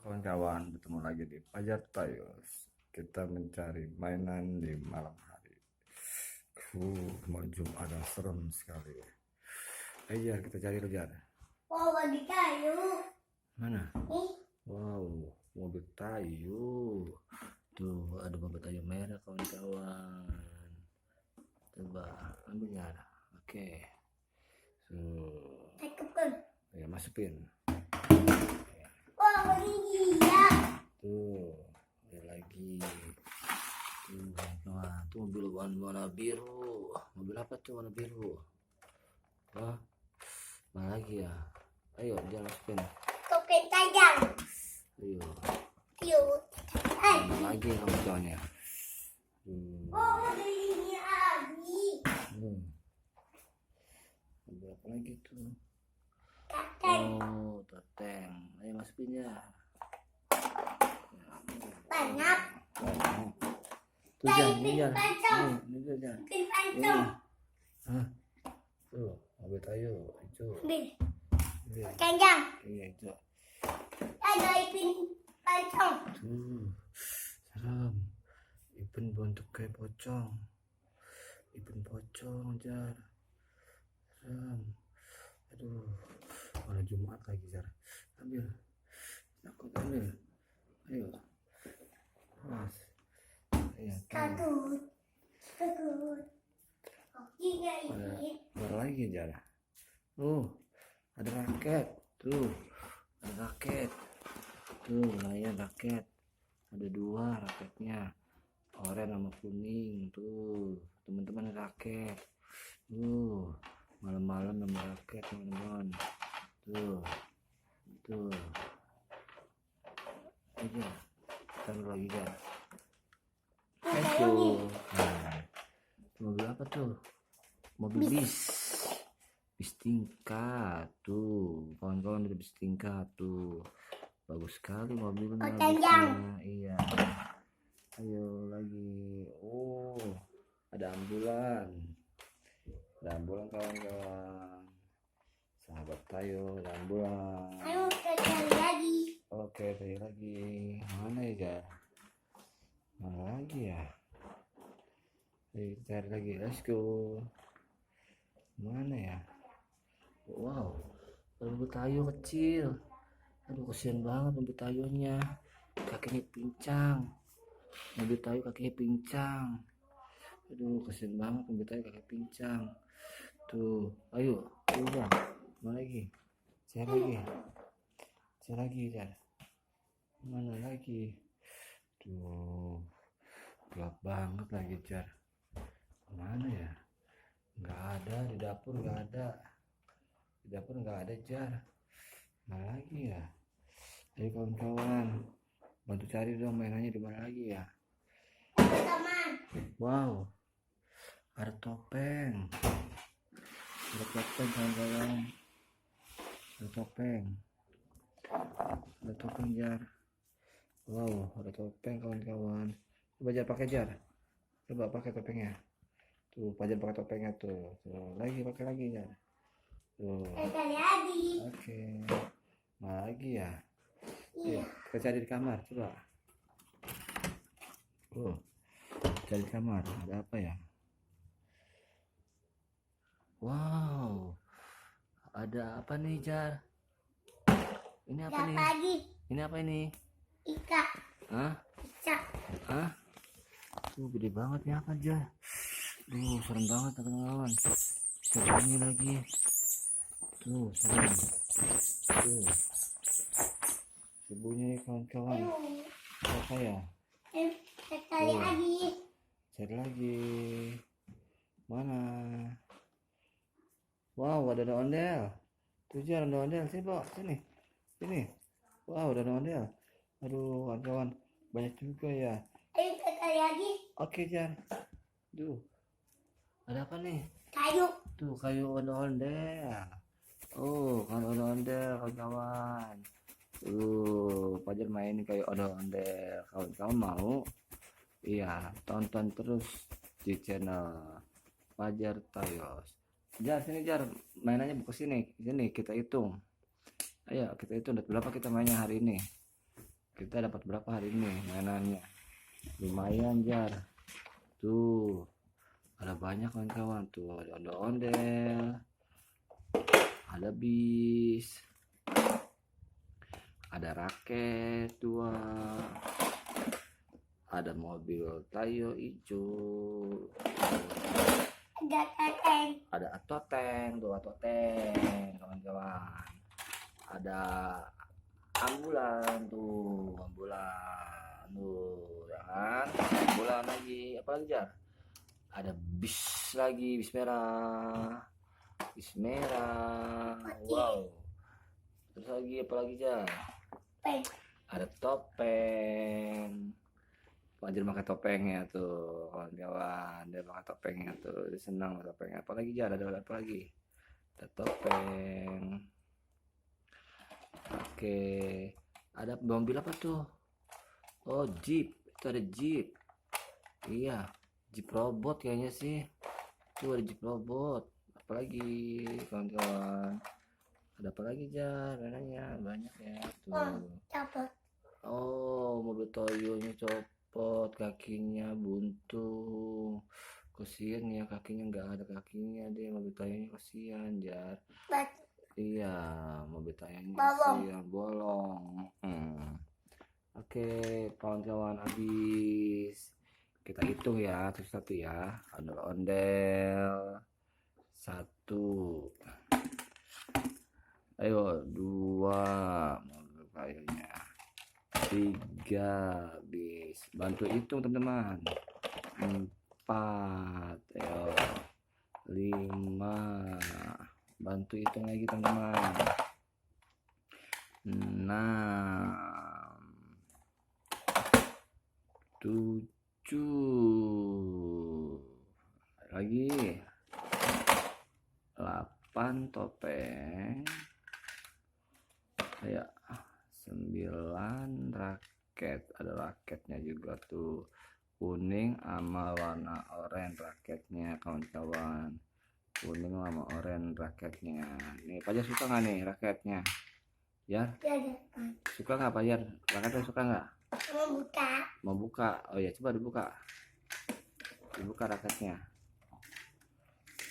Kawan-kawan, bertemu lagi di Fajar Tayos. Kita mencari mainan di malam hari. Mau Jumat ada serem sekali. Ayo kita cari Jar. Oh, bagi kayu. Mana? Wow, mobil Tayo. Tuh ada mobil Tayo merah kawan-kawan. Coba ambil Jar. Oke. Cakepkan. Ya masukin. Oh, bagi dia. Tuh, ada lagi. Tuh, kawan, tuh mobil warna biru. Mobil apa tuh warna biru? Wah, mana lagi ya? Ayo, jangan masukin. Token tajam. Ayo, Yuk. mana lagi kamu tuanya? Oh, bagi ini lagi. Mobil apa lagi tuh? Kakek. Oh, toteng. Ayo masukin ya. Banyak. Tuh jangan, ini jangan. Ini jangan. Bikin pancong. Hah? Tuh, mobil Tayo hijau. Ini. Panjang. Iya hijau. Ada ipin pancong. Tuh, serem. Ipin bentuk kayak pocong. Ipin pocong, Jar. Serem. Aduh, malah Jumat lagi, Jar. Ambil. Takut ambil. Ayo. Mas. Ayo. Takut. Takut. Oke, ini. Ada lagi, Jar. Ada raket. Tuh, ada raket. Tuh, lumayan raket. Ada 2 raketnya. Oranye sama kuning. Tuh, teman-teman raket. Tuh, malam-malam sama raket, teman-teman. Tuh. Aja. Taruh lagi, Jar. Itu. Nah, mobil apa tuh? Mobil bis tingkat. Tuh, kawan-kawan ada bis tingkat tuh. Bagus sekali mobilnya. Panjang. Iya. Ayo lagi. Oh, ada ambulan. Ada ambulan kawan-kawan. Sahabat Tayo, ada ambulan. Ayo kita cari lagi. Oke, cari lagi. Mana ya? Mana lagi ya? Ayo cari lagi. Let's go. Mana ya? Wow, mobil Tayo kecil. Aduh, kasihan banget mobil Tayonya. Kakinya pincang. Mobil Tayo kakinya pincang. Aduh, kasihan banget mobil Tayo kaki pincang. Tuh, ayo, udah. Mana lagi? Cari lagi, Jar. Mana lagi? Tuh, gelap banget lagi, Jar. Mana ya? Nggak ada, di dapur nggak ada. Di dapur nggak ada, Jar. Mana lagi ya? Ayo kawan-kawan, bantu cari dong mainannya di mana lagi ya? Teman. Wow, ada topeng. Ada topeng kawan-kawan. Ada topeng. Ada topeng, Jar. Wow, ada topeng kawan-kawan. Coba Jar pakai, Jar. Coba pakai topengnya. Tuh, Fajar pakai topengnya tuh. Tuh, lagi pakai lagi, Jar. Tuh. Kita lagi. Oke. Mana lagi ya? Iya. Kita cari di kamar, coba. Cari di kamar. Ada apa ya? Wow. Ada apa nih, Jar? Ini apa nih? Lagi. Ini apa ini? Ika. Hah? Ica. Hah? Tuh, gede banget ya apa, Jar? Duh, serem banget teman-teman. Seremnya lagi. Tuh, serem. Tuh. Sebunya kawan-kawan. Apa ya? Kita cari lagi. Cari lagi. Mana? Wow, ada ondel. Tuh, Jar, ada ondel. Sini, bawa. Sini. Wow, ada ondel. Aduh, kawan-kawan. Banyak juga ya. Ayo kita cari lagi. Oke, Jar. Duh. Ada apa nih? Kayu. Tuh, kayu ondel. Oh, kayu ondel, kawan-kawan. Fajar main kayu ondel. Kawan-kawan mau? Iya, tonton terus di channel Fajar Tayos. Jar, sini Jar, mainannya buka sini. Sini kita hitung. Ayo kita hitung berapa kita mainnya hari ini. Kita dapat berapa hari ini mainannya? Lumayan Jar. Tuh, ada banyak kawan-kawan. Tuh ada ondel-ondel, ada bis, ada raket dua, ada mobil Tayo hijau, Ada teteng. ada atoteng, tuh atoteng kawan-kawan. Ada ambulan tuh, ambulan tuh, ya kan? Ambulan lagi, apa lagi Jar? Ada bis lagi, bis merah, bis merah. Wow. Terus lagi apa lagi Jar? Peng. Ada topeng. Anjir pakai topengnya tuh, kawan-kawan. Dia pakai topengnya tuh, dia senang pakai topengnya. Apa lagi Jar? Ada apa lagi? Ada topeng. Oke, ada mobil apa tuh? Oh, jeep. Itu ada jeep. Iya, jeep robot kayaknya sih. Tuh ada jeep robot. Apalagi kawan-kawan? Ada apa lagi Jar? Mainannya banyak ya tuh. Cabut. Oh, mobil Toyonya copot, kakinya buntung. Kasian ya, kakinya nggak ada kakinya deh, mobil Toyonya kasian Jar. Batu. Iya, mobil Toyonya Bolong. kasian, bolong. Oke, kawan-kawan, habis. Kita hitung ya, satu-satu ya. Ondel-ondel. 1. Ayo, 2. Mobil Toyonya. 3. Habis. Bantu hitung teman-teman. 4. Ayo. 5. Bantu hitung lagi teman-teman. 6. 7. Lagi 8 topeng. Ya, 9 raket. Ada raketnya juga tuh, kuning sama warna oranye raketnya kawan-kawan. Kuning sama oranye raketnya. Nih Pajar suka nggak nih raketnya? Ya, Ada. suka nggak Pajar? Raketnya suka nggak? Mau buka. Mau buka? Oh ya, coba dibuka. Dibuka raketnya.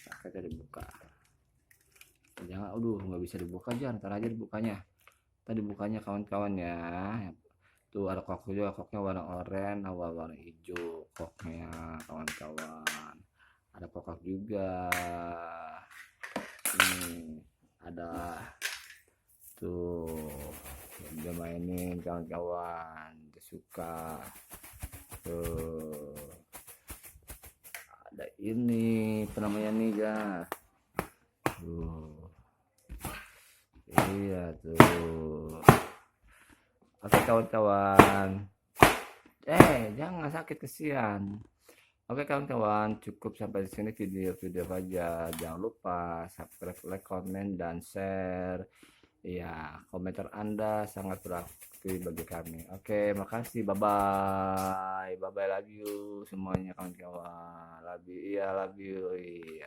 Raketnya dibuka. Jangan, aduh nggak bisa dibuka Jar. Ntar aja dibukanya. Tadi bukanya kawan-kawan ya. Tuh ada kok juga, koknya warna oranye, warna hijau koknya kawan-kawan. Ada kokak juga. Ini ada tuh, udah mainin kawan-kawan, suka. Tuh ada ini apa namanya nih ya. Tuh. Iya tuh. Oke kawan-kawan. Jangan sakit, kesian. Oke kawan-kawan, cukup sampai di sini video-video aja. Jangan lupa subscribe, like, komen, dan share. Ya, komentar Anda sangat berarti bagi kami. Oke, makasih. Bye bye. Bye bye, love you semuanya kawan-kawan. Love you. Iya, love you. Iya.